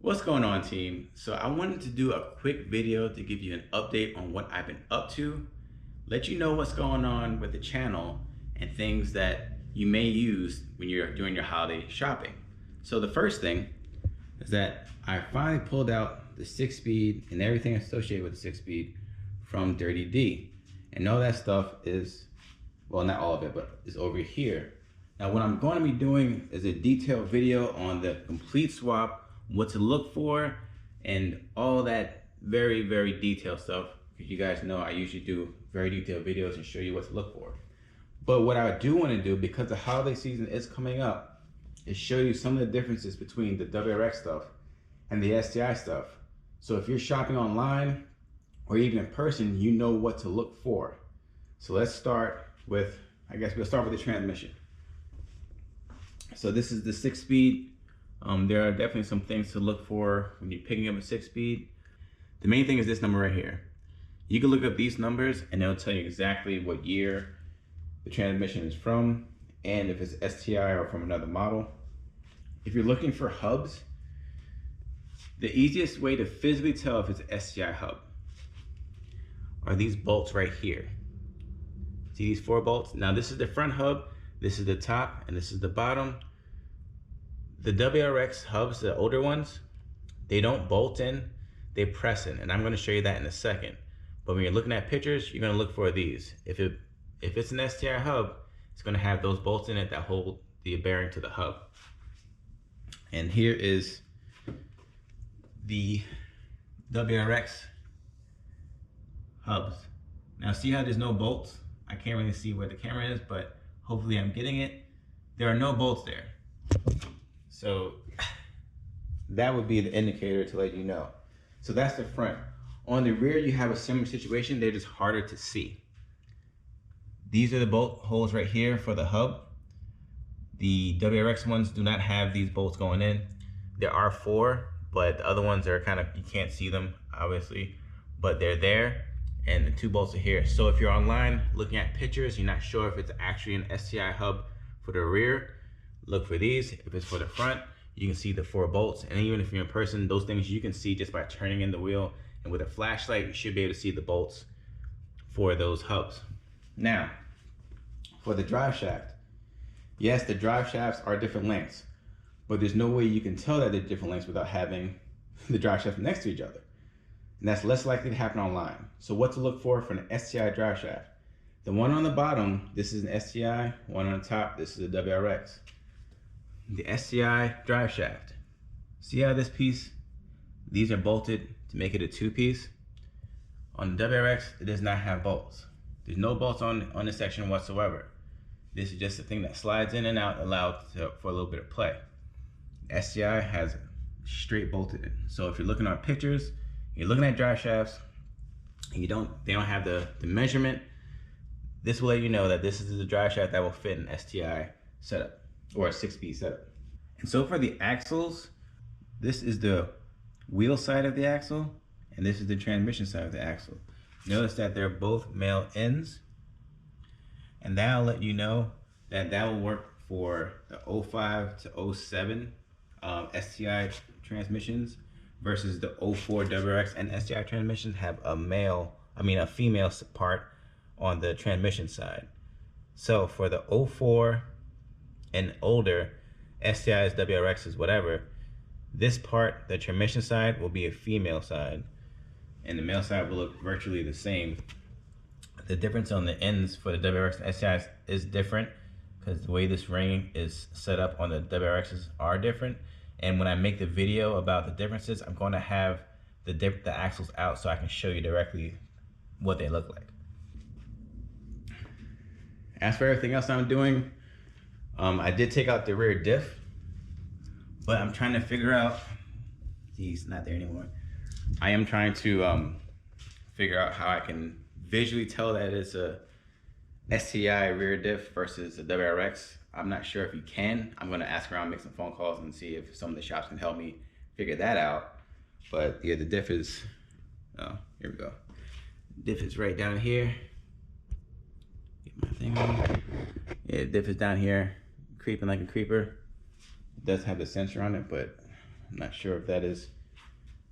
What's going on, team? So I wanted to do a quick video to give you an update on what I've been up to, let you know what's going on with the channel and things that you may use when you're doing your holiday shopping. So the first thing is that I finally pulled out the 6-speed and everything associated with the 6-speed from Dirty D. And all that stuff is, well, not all of it, but is over here. Now what I'm going to be doing is a detailed video on the complete swap, what to look for, and all that very detailed stuff, because you guys know I usually do very detailed videos and show you what to look for. But what I do want to do, because the holiday season is coming up, is show you some of the differences between the WRX stuff and the STI stuff. So if you're shopping online or even in person, you know what to look for. So let's start with, I guess we'll start with the transmission. So this is the 6-speed. There are definitely some things to look for when you're picking up a 6-speed. The main thing is this number right here. You can look up these numbers and they'll tell you exactly what year the transmission is from and if it's STI or from another model. If you're looking for hubs, the easiest way to physically tell if it's an STI hub are these bolts right here. See these 4 bolts? Now this is the front hub, this is the top, and this is the bottom. The WRX hubs, the older ones, they don't bolt in, they press in, and I'm going to show you that in a second. But when you're looking at pictures, you're going to look for these. If it's an STI hub, it's going to have those bolts in it that hold the bearing to the hub. And here is the WRX hubs. Now see how there's no bolts? I can't really see where the camera is, but hopefully I'm getting it. There are no bolts there. So that would be the indicator to let you know. So that's the front. On the rear, you have a similar situation. They're just harder to see. These are the bolt holes right here for the hub. The WRX ones do not have these bolts going in. There are 4, but the other ones are kind of, you can't see them obviously, but they're there, and the 2 bolts are here. So if you're online looking at pictures, you're not sure if it's actually an STI hub for the rear, look for these. If it's for the front, you can see the 4 bolts. And even if you're in person, those things you can see just by turning in the wheel. And with a flashlight, you should be able to see the bolts for those hubs. Now, for the drive shaft. Yes, the drive shafts are different lengths, but there's no way you can tell that they're different lengths without having the drive shaft next to each other. And that's less likely to happen online. So what to look for an STI drive shaft. The one on the bottom, this is an STI. One on the top, this is a WRX. The STI drive shaft. See how this piece, these are bolted to make it a 2-piece. On the WRX, it does not have bolts. There's no bolts on this section whatsoever. This is just a thing that slides in and out, allowed for a little bit of play. STI has straight bolted in. So if you're looking at pictures, you're looking at drive shafts, and they don't have the measurement, this will let you know that this is the drive shaft that will fit an STI setup or a 6-speed setup. And so for the axles, this is the wheel side of the axle and this is the transmission side of the axle. Notice that they're both male ends, and that'll let you know that that will work for the 05 to 07 STI transmissions versus the 04 WRX and STI transmissions have a female part on the transmission side. So for the 04 and older STIs, WRXs, whatever, this part, the transmission side, will be a female side and the male side will look virtually the same. The difference on the ends for the WRX and STIs is different because the way this ring is set up on the WRXs are different. And when I make the video about the differences, I'm going to have the axles out so I can show you directly what they look like. As for everything else I'm doing, I did take out the rear diff, but I'm trying to figure out, he's not there anymore. I am trying to figure out how I can visually tell that it's a STI rear diff versus a WRX. I'm not sure if you can. I'm gonna ask around, make some phone calls and see if some of the shops can help me figure that out. But yeah, the diff is, oh, here we go. Diff is right down here. Get my thing on. Yeah, diff is down here, creeping like a creeper. It does have the sensor on it, but I'm not sure if that is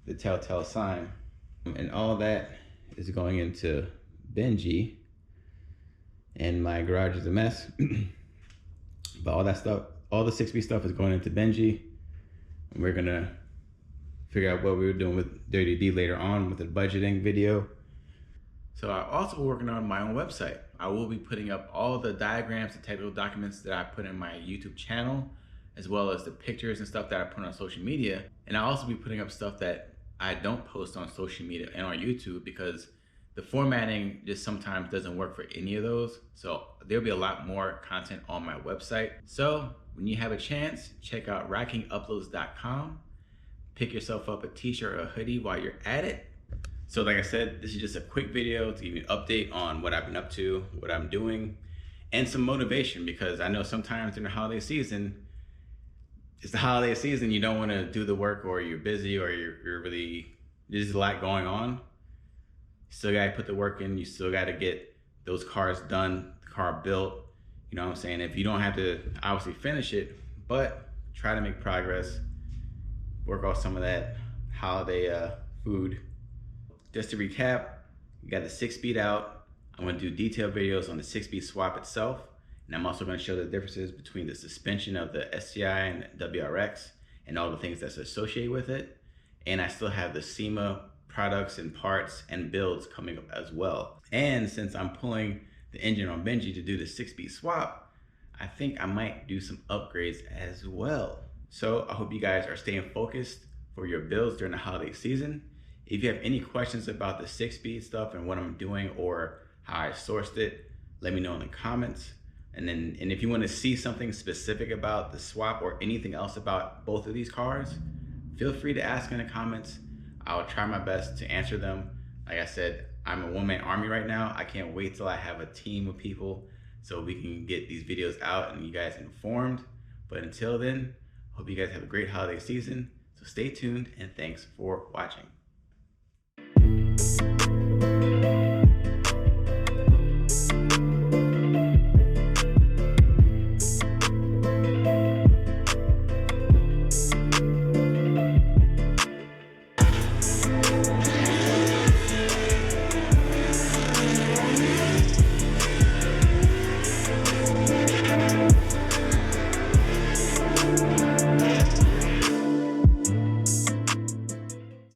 the telltale sign. And all that is going into Benji, and my garage is a mess. But all that stuff, all the 6B stuff is going into Benji, and we're gonna figure out what we were doing with Dirty D later on with the budgeting video. So I'm also working on my own website. I will be putting up all the diagrams and technical documents that I put in my YouTube channel, as well as the pictures and stuff that I put on social media. And I'll also be putting up stuff that I don't post on social media and on YouTube, because the formatting just sometimes doesn't work for any of those. So there'll be a lot more content on my website. So when you have a chance, check out rackinguploads.com. Pick yourself up a t-shirt or a hoodie while you're at it. So like I said, this is just a quick video to give you an update on what I've been up to, what I'm doing, and some motivation, because I know sometimes during the holiday season, it's the holiday season, you don't want to do the work, or you're busy, or you're really, there's a lot going on. You still got to put the work in, you still got to get those cars done, the car built, you know what I'm saying? If you don't have to obviously finish it, but try to make progress, work off some of that holiday food. Just to recap, we got the 6-speed out. I'm going to do detailed videos on the 6-speed swap itself, and I'm also going to show the differences between the suspension of the STI and the WRX and all the things that's associated with it. And I still have the SEMA products and parts and builds coming up as well. And since I'm pulling the engine on Benji to do the 6-speed swap, I think I might do some upgrades as well. So I hope you guys are staying focused for your builds during the holiday season. If you have any questions about the 6-speed stuff and what I'm doing or how I sourced it, let me know in the comments. And if you want to see something specific about the swap or anything else about both of these cars, feel free to ask in the comments. I'll try my best to answer them. Like I said, I'm a one-man army right now. I can't wait till I have a team of people so we can get these videos out and you guys informed. But until then, hope you guys have a great holiday season. So stay tuned, and thanks for watching.